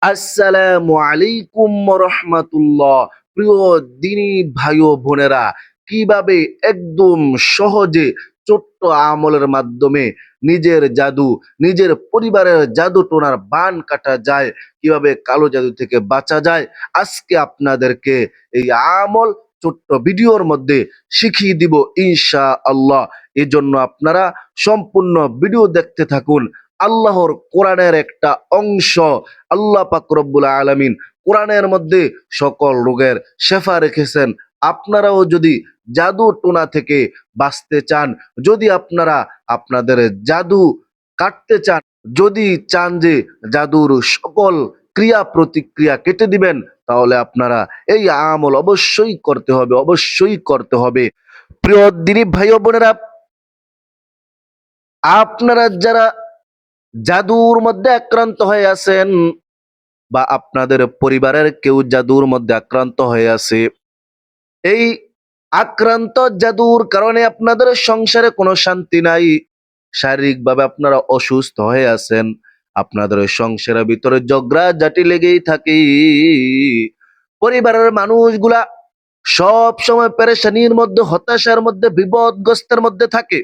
আসসালামু আলাইকুম রহমাতুল্লাহ। প্রিয় দিনী ভাই ও বোনেরা, কিভাবে একদম সহজে ছোট্ট আমলের মাধ্যমে নিজের জাদু, নিজের পরিবারের জাদু টোনার বান কাটা যায়, কিভাবে কালো জাদু থেকে বাঁচা যায়, আজকে আপনাদেরকে এই আমল ছোট্ট ভিডিওর মধ্যে শিখিয়ে দিব ইনশা আল্লাহ। এই জন্য আপনারা সম্পূর্ণ ভিডিও দেখতে থাকুন। আল্লাহর কোরআনের একটা অংশ, আল্লাহ পাক রব্বুল আলামিন কোরআনের মধ্যে সকল রোগের শেফা রেখেছেন। আপনারাও যদি জাদু টোনা থেকে বাঁচতে চান, যদি আপনারা আপনাদের জাদু কাটতে চান, যদি চান যে জাদুর সকল ক্রিয়া প্রতিক্রিয়া কেটে দিবেন, তাহলে আপনারা এই আমল অবশ্যই করতে হবে, অবশ্যই করতে হবে। প্রিয় দিনী ভাই ও বোনেরা, আপনারা যারা জাদুর মধ্যে আক্রান্ত হয়ে আছেন বা আপনাদের পরিবারের কেউ জাদুর মধ্যে আক্রান্ত হয়ে আছে, এই আক্রান্ত জাদুর কারণে আপনাদের সংসারে কোনো শান্তি নাই, শারীরিকভাবে আপনারা অসুস্থ হয়ে আছেন, আপনাদের সংসারের ভিতরে ঝগড়া ঝাঁটি লেগেই থাকে, পরিবারের মানুষগুলা সব সময় পেরেশানির মধ্যে, হতাশার মধ্যে, বিপদগ্রস্তের মধ্যে থাকে,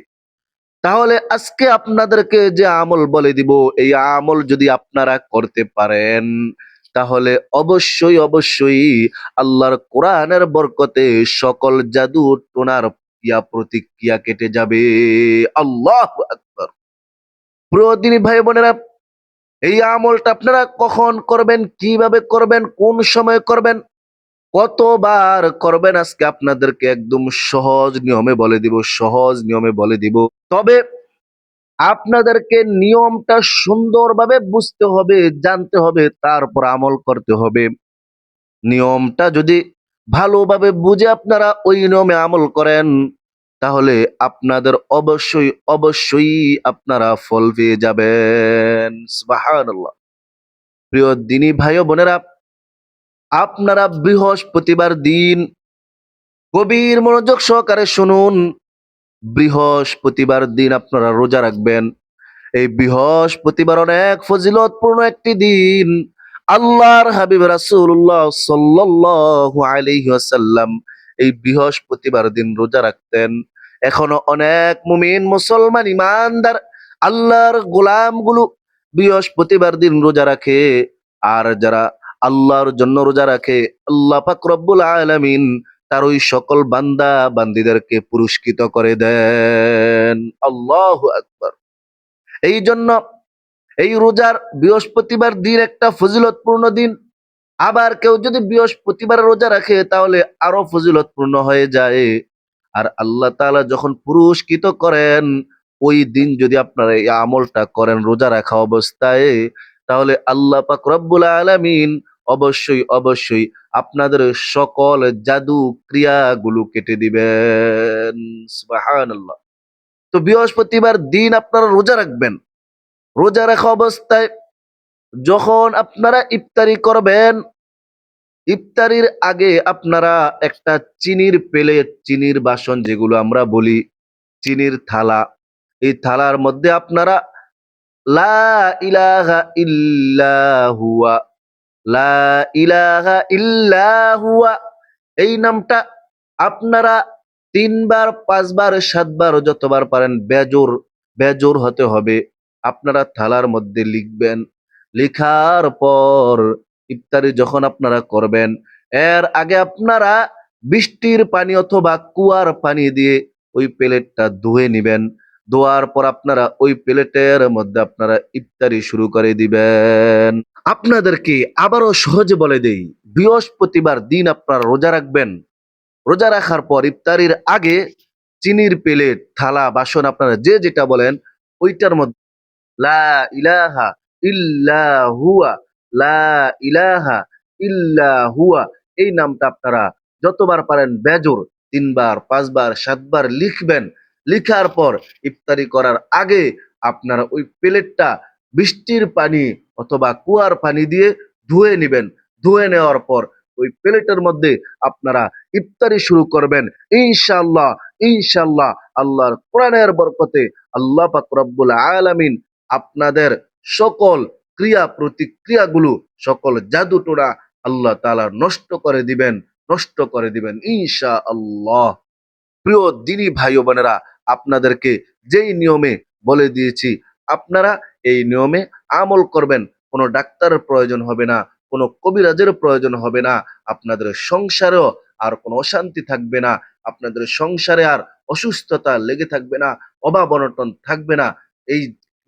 তাহলে আজকে আপনাদেরকে যে আমল বলে দিব, এই আমল যদি আপনারা করতে পারেন, তাহলে অবশ্যই অবশ্যই আল্লাহর কোরআনের বরকতে সকল জাদু টোনার ক্রিয়া প্রতিক্রিয়া কেটে যাবে। আল্লাহু আকবার। প্রিয় দিনী ভাই বোনেরা, এই আমলটা আপনারা কখন করবেন, কিভাবে করবেন, কোন সময় করবেন, কতবার করবেন, আজকে আপনাদেরকে একদম সহজ নিয়মে বলে দিব, সহজ নিয়মে বলে দিব। তবে আপনাদেরকে নিয়মটা সুন্দরভাবে বুঝতে হবে, জানতে হবে, তারপর আমল করতে হবে। নিয়মটা যদি ভালোভাবে বুঝে আপনারা ওই নিয়মে আমল করেন, তাহলে আপনাদের অবশ্যই অবশ্যই আপনারা ফল পেয়ে যাবেন। সুবহানাল্লাহ। প্রিয় দিনী ভাই ও বোনেরা, আপনারা বৃহস্পতিবার দিন গভীর মনোযোগ সহকারে শুনুন। বৃহস্পতিবার দিন আপনারা রোজা রাখবেন। এই বৃহস্পতিবার অনেক ফজিলতপূর্ণ একটি দিন। আল্লাহর হাবিব রাসূলুল্লাহ সাল্লাল্লাহু আলাইহি ওয়াসাল্লাম এই বৃহস্পতিবার দিন রোজা রাখতেন। এখনো অনেক মুমিন মুসলমান ইমানদার আল্লাহর গোলামগুলো বৃহস্পতিবার দিন রোজা রাখে। আর যারা আল্লাহর জন্য রোজা রাখে, আল্লাহ পাক রব্বুল আলামিন তার ওই সকল বান্দা বান্দীদেরকে পুরস্কৃত করে দেন। আল্লাহু আকবার। এই জন্য এই রোজার বৃহস্পতিবার দিন একটা ফজিলতপূর্ণ দিন। আবার কেউ যদি বৃহস্পতিবার রোজা রাখে, তাহলে আরো ফজিলতপূর্ণ হয়ে যায়। আর আল্লাহ তাআলা যখন পুরস্কৃত করেন, ওই দিন যদি আপনারা এই আমলটা করেন রোজা রাখা অবস্থায়, তাহলে আল্লাহ পাক রব্বুল আলামিন অবশ্যই অবশ্যই আপনাদের সকল জাদু ক্রিয়াগুলো কেটে দিবেন। সুবহানাল্লাহ। তো বৃহস্পতিবার দিন আপনারা রোজা রাখবেন। রোজা রাখা অবস্থায় যখন আপনারা ইফতারি করবেন, ইফতারির আগে আপনারা একটা চিনির প্লেট, চিনির বাসন যেগুলো আমরা বলি, চিনির থালা, এই থালার মধ্যে আপনারা লা ইলাহা ইল্লা হুয়া, লা ইলাহা ইল্লা হুয়া, এই নামটা আপনারা ৩ বার, ৫ বার, ৭ বার, যতবার পারেন বেজোর বেজোর হতে হবে, আপনারা থালার মধ্যে লিখবেন। লিখার পর ইফতারি যখন আপনারা করবেন, এর আগে আপনারা বৃষ্টির পানি অথবা কুয়ার পানি দিয়ে ওই প্লেটটা ধুয়ে নিবেন। ধোয়ার পর আপনারা ওই প্লেটের মধ্যে আপনারা ইফতারি শুরু করে দিবেন। আপনাদেরকে আবারও সহজে বলে দেই, বৃহস্পতিবার দিন আপনারা রোজা রাখবেন। রোজা রাখার পর ইফতারির আগে চিনির প্লেট, থালা, বাসন আপনারা যে যেটা বলেন, ওইটার মধ্যে লা ইলাহা ইল্লা হুয়া, লা ইলাহা ইল্লা হুয়া, এই নামটা আপনারা যতবার পারেন বেজোর ৩ বার, ৫ বার, ৭ বার লিখবেন। লিখার পর ইফতারি করার আগে আপনারা ওই প্লেটটা বৃষ্টির পানি অথবা কুয়ার পানি দিয়ে ধুয়ে নেবেন। ধুয়ে নেওয়ার পর ওই প্লেটের মধ্যে আপনারা ইফতারি শুরু করবেন। ইনশাআল্লাহ, ইনশাআল্লাহ আল্লাহর কোরআনের বরকতে আল্লাহ পাক রব্বুল আলামিন আপনাদের সকল ক্রিয়া প্রতিক্রিয়াগুলো, সকল জাদু টোনা আল্লাহ তাআলা নষ্ট করে দিবেন ইনশাআল্লাহ। প্রিয় দিনী ভাই ও বোনেরা, আপনাদেরকে যেই নিয়মে বলে দিয়েছি, আপনারা এই নিয়মে আমল করবেন। কোনো ডাক্তারের প্রয়োজন হবে না, কোনো কবিরাজের প্রয়োজন হবে না। আপনাদের সংসারেও আর কোনো অশান্তি থাকবে না, আপনাদের সংসারে আর অসুস্থতা লেগে থাকবে না, অভাব অনটন থাকবে না। এই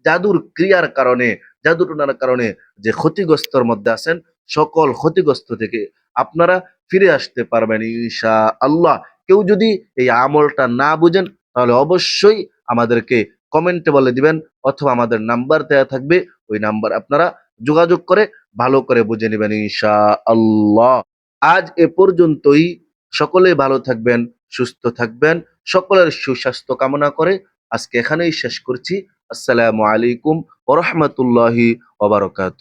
জাদুর ক্রিয়ার কারণে, জাদু টোনার কারণে যে ক্ষতিগ্রস্তর মধ্যে আছেন, সকল ক্ষতিগ্রস্ত থেকে আপনারা ফিরে আসতে পারবেন ইনশাআল্লাহ। কেউ যদি এই আমলটা না বুঝেন, তাহলে অবশ্যই আমাদেরকে কমেন্টে বলে দিবেন, অথবা আমাদের নাম্বার দেয়া থাকবে, ওই নাম্বার আপনারা যোগাযোগ করে ভালো করে বুঝে নেবেন ইনশাআল্লাহ। আজ এ পর্যন্তই। সকলে ভালো থাকবেন, সুস্থ থাকবেন, সকলের সুস্বাস্থ্য কামনা করে আজকে এখানেই শেষ করছি। আসসালামু আলাইকুম ওয়া রাহমাতুল্লাহি ওয়া বারাকাতুহু।